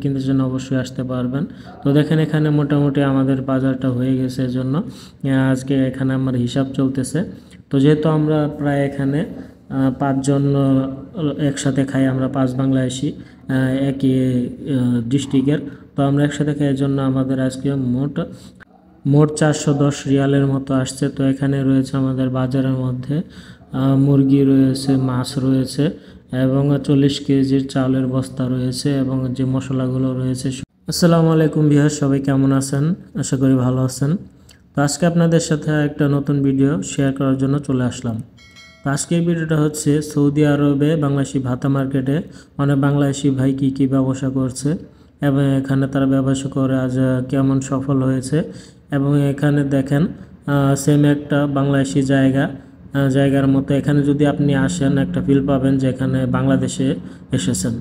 কিনতে জন্য অবশ্যই আসতে পারবেন। তো দেখেন এখানে মোটামুটি আমাদের বাজারটা হয়ে গেছে, এজন্য আজকে এখানে আমার হিসাব চলতেছে। তো যেহেতু আমরা প্রায় এখানে 5 জন একসাথে খাই, আমরা 5 বাংলাদেশি একই ডিস্ট্রিক্টের। তো আমরা একসাথে খাই, এর জন্য আমাদের আজকে মোট 410 রিয়ালের মতো আসছে। তো এখানে রয়েছে আমাদের বাজারের মধ্যে মুরগি রয়েছে, মাছ রয়েছে এবং 40 কেজির চালের বস্তা রয়েছে এবং যে মশলাগুলো রয়েছে। আসসালামু আলাইকুম ভিউয়ার্স, সবাই কেমন আছেন? আশা করি ভালো আছেন। তো আজকে আপনাদের সাথে একটা নতুন ভিডিও শেয়ার করার জন্য চলে আসলাম। তো আজকের ভিডিওটা হচ্ছে সৌদি আরবে বাংলাদেশি ভাতা মার্কেটে অনেক বাংলাদেশি ভাই কী ব্যবসা করছে এবং এখানে তারা ব্যবসা করে আজ কেমন সফল হয়েছে। এবং এখানে দেখেন সেম একটা বাংলাদেশি জায়গার মতো এখানে যদি আপনি আসেন একটা ফিল পাবেন যে এখানে বাংলাদেশে এসেছেন।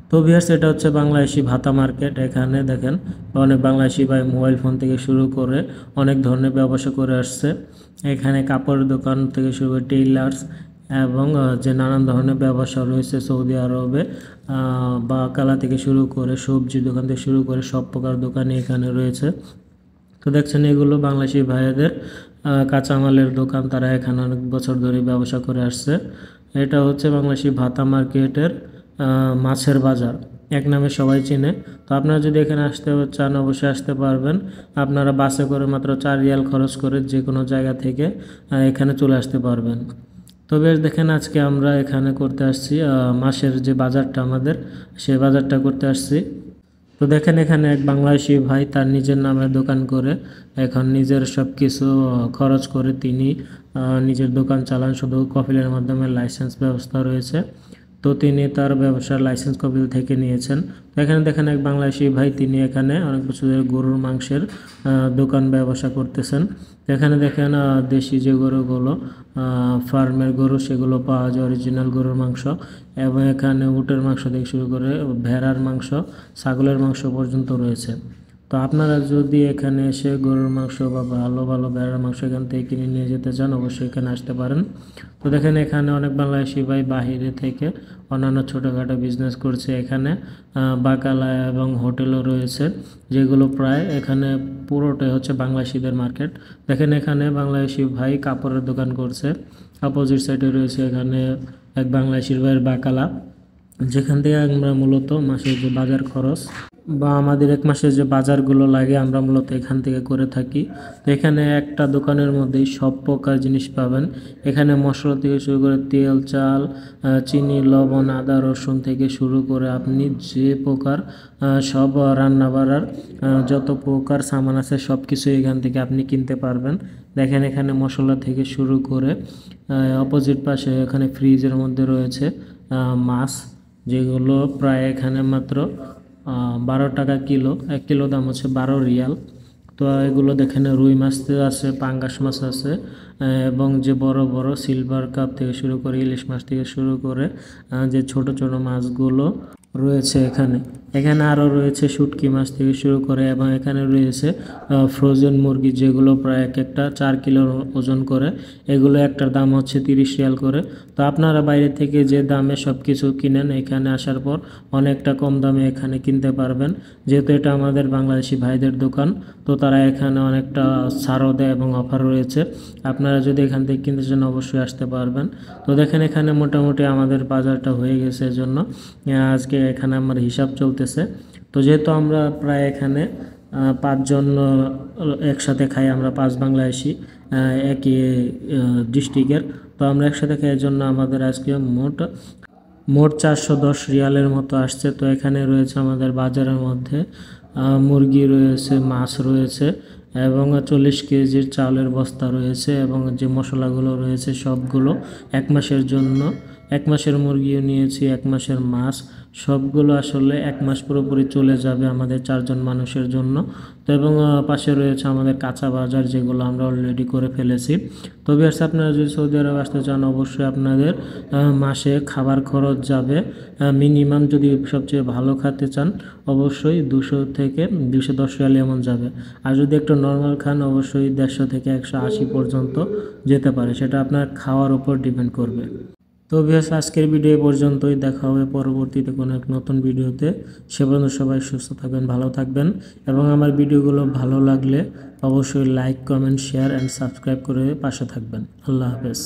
তো ভিউয়ার্স, এটা হচ্ছে বাংলাদেশি ভাতা মার্কেট। এখানে দেখেন অনেক বাংলাদেশি ভাই মোবাইল ফোন থেকে শুরু করে অনেক ধরনের ব্যবসা করে আসছে। এখানে কাপড়ের দোকান থেকে শুরু করে টেইলার্স এবং যে নানান ধরনের ব্যবসা রয়েছে সৌদি আরবে, বাকালা থেকে শুরু করে সবজির দোকান থেকে শুরু করে সব প্রকার দোকানই এখানে রয়েছে। তো দেখছেন এগুলো বাংলাদেশি ভাইদের কাঁচামালের দোকান, তারা এখানে অনেক বছর ধরে ব্যবসা করে আসছে। এটা হচ্ছে বাংলাদেশি ভাতা মার্কেটের মাছের বাজার এক নামে সবাই চিনে। তো আপনারা যদি এখানে আসতে চান অবশ্যই আসতে পারবেন। আপনারা বাসে করে মাত্র 4 রিয়াল খরচ করে যে কোনো জায়গা থেকে এখানে চলে আসতে পারবেন। তো বেশ দেখেন আজকে আমরা এখানে করতে আসছি মাসের যে বাজারটা আমাদের, সেই বাজারটা করতে আসছি। তো দেখেন এখানে এক বাংলাদেশি ভাই তার নিজের নামে দোকান করে এখন নিজের সব কিছু খরচ করে তিনি নিজের দোকান চালান, শুধু কফিলের মাধ্যমে লাইসেন্স ব্যবস্থা রয়েছে। তো তিনি তার ব্যবসার লাইসেন্স কপিল থেকে নিয়েছেন। তো এখানে দেখেন এক বাংলাদেশি ভাই, তিনি এখানে অনেক বছর ধরে গরুর মাংসের দোকান ব্যবসা করতেছেন। এখানে দেখেন দেশি যে গরুগুলো ফার্মের গরু সেগুলো পাওয়া যায়, অরিজিনাল গরুর মাংস। এবং এখানে উটের মাংস থেকে শুরু করে ভেড়ার মাংস, ছাগলের মাংস পর্যন্ত রয়েছে। তো আপনারা যদি এখানে এসে গরুর মাংস বা ভালো ভালো ভেড়ার মাংস এখান থেকে কিনে নিয়ে যেতে চান অবশ্যই এখানে আসতে পারেন। তো দেখেন এখানে অনেক বাংলাদেশি ভাই বাহিরে থেকে অন্যান্য ছোটোখাটো বিজনেস করছে। এখানে বাকালা এবং হোটেলও রয়েছে, যেগুলো প্রায় এখানে পুরোটাই হচ্ছে বাংলাদেশিদের মার্কেট। দেখেন এখানে বাংলাদেশি ভাই কাপড়ের দোকান করছে। অপোজিট সাইডে রয়েছে এখানে এক বাংলাদেশির ভাইয়ের বাকালা, যেখান থেকে আমরা মূলত মাসের যে বাজার খরচ বা আমাদের এক মাসের যে বাজারগুলো লাগে আমরা মূলত এখান থেকে করে থাকি। তো এখানে একটা দোকানের মধ্যেই সব প্রকার জিনিস পাবেন। এখানে মশলা থেকে শুরু করে তেল, চাল, চিনি, লবণ, আদা, রসুন থেকে শুরু করে আপনি যে প্রকার সব রান্না বাড়ার যত প্রকার সামান আছে সব কিছু এখান থেকে আপনি কিনতে পারবেন। দেখেন এখানে মশলা থেকে শুরু করে অপোজিট পাশে এখানে ফ্রিজের মধ্যে রয়েছে মাছ, যেগুলো প্রায় এখানে মাত্র 12 টাকা কিলো। 1 কিলো দাম হচ্ছে 12 রিয়াল। তো এগুলো দেখেন রুই মাছ আছে, পাঙ্গাস মাছ আছে এবং যে বড় বড় সিলভার কাপ থেকে শুরু করে ইলিশ মাছ থেকে শুরু করে যে ছোট ছোট মাছগুলো রয়েছে এখানে আরও রয়েছে শুটকি মাছ থেকে শুরু করে এবং এখানে রয়েছে ফ্রোজেন মুরগি, যেগুলো প্রায় একটা 4 কিলো ওজন করে। এগুলো একটার দাম হচ্ছে 30 রিয়াল করে। তো আপনারা বাইরে থেকে যে দামে সব কিছু কিনেন এখানে আসার পর অনেকটা কম দামে এখানে কিনতে পারবেন, যেহেতু এটা আমাদের বাংলাদেশি ভাইদের দোকান। তো তারা এখানে অনেকটা ছাড়ও দেয় এবং অফার রয়েছে। আপনারা যদি এখান থেকে কিনতে চান অবশ্যই আসতে পারবেন। তো দেখেন এখানে মোটামুটি আমাদের বাজারটা হয়ে গেছে, এজন্য আজকে এখানে আমার হিসাব চলতেছে। তো যেহেতু আমরা প্রায় এখানে 5 জন একসাথে খাই, আমরা 5 বাংলাদেশি একই ডিস্ট্রিক্টের। তো আমরা একসাথে খাই, এর জন্য আমাদের আজকে মোট 410 রিয়ালের মতো আসছে। তো এখানে রয়েছে আমাদের বাজারের মধ্যে মুরগি রয়েছে, মাছ রয়েছে এবং 40 কেজির চালের বস্তা রয়েছে এবং যে মশলাগুলো রয়েছে সবগুলো 1 মাসের জন্য। 1 মাসের মুরগিও নিয়েছি, 1 মাসের মাছ, সবগুলো আসলে 1 মাস পুরোপুরি চলে যাবে আমাদের 4 জন মানুষের জন্য। তো এবং পাশে রয়েছে আমাদের কাঁচা বাজার, যেগুলো আমরা অলরেডি করে ফেলেছি। তো ভিউয়ার্স, আপনারা যদি সৌদি আরব আসতে চান অবশ্যই আপনাদের মাসে খাবার খরচ যাবে মিনিমাম, যদি সবচেয়ে ভালো খেতে চান অবশ্যই 200 থেকে 210 রিয়াল এমন যাবে। আর যদি একটু নর্মাল খান অবশ্যই 150 থেকে 180 পর্যন্ত যেতে পারে, সেটা আপনার খাওয়ার উপর ডিপেন্ড করবে। তো ভিউয়ার্স, আজকের ভিডিও পর্যন্তই। দেখা হবে পরবর্তীতে কোনো এক নতুন ভিডিওতে। সে পর্যন্ত সবাই সুস্থ থাকবেন, ভালো থাকবেন, এবং আমার ভিডিওগুলো ভালো লাগলে অবশ্যই like, comment, share and subscribe করে পাশে থাকবেন। আল্লাহ হাফেজ।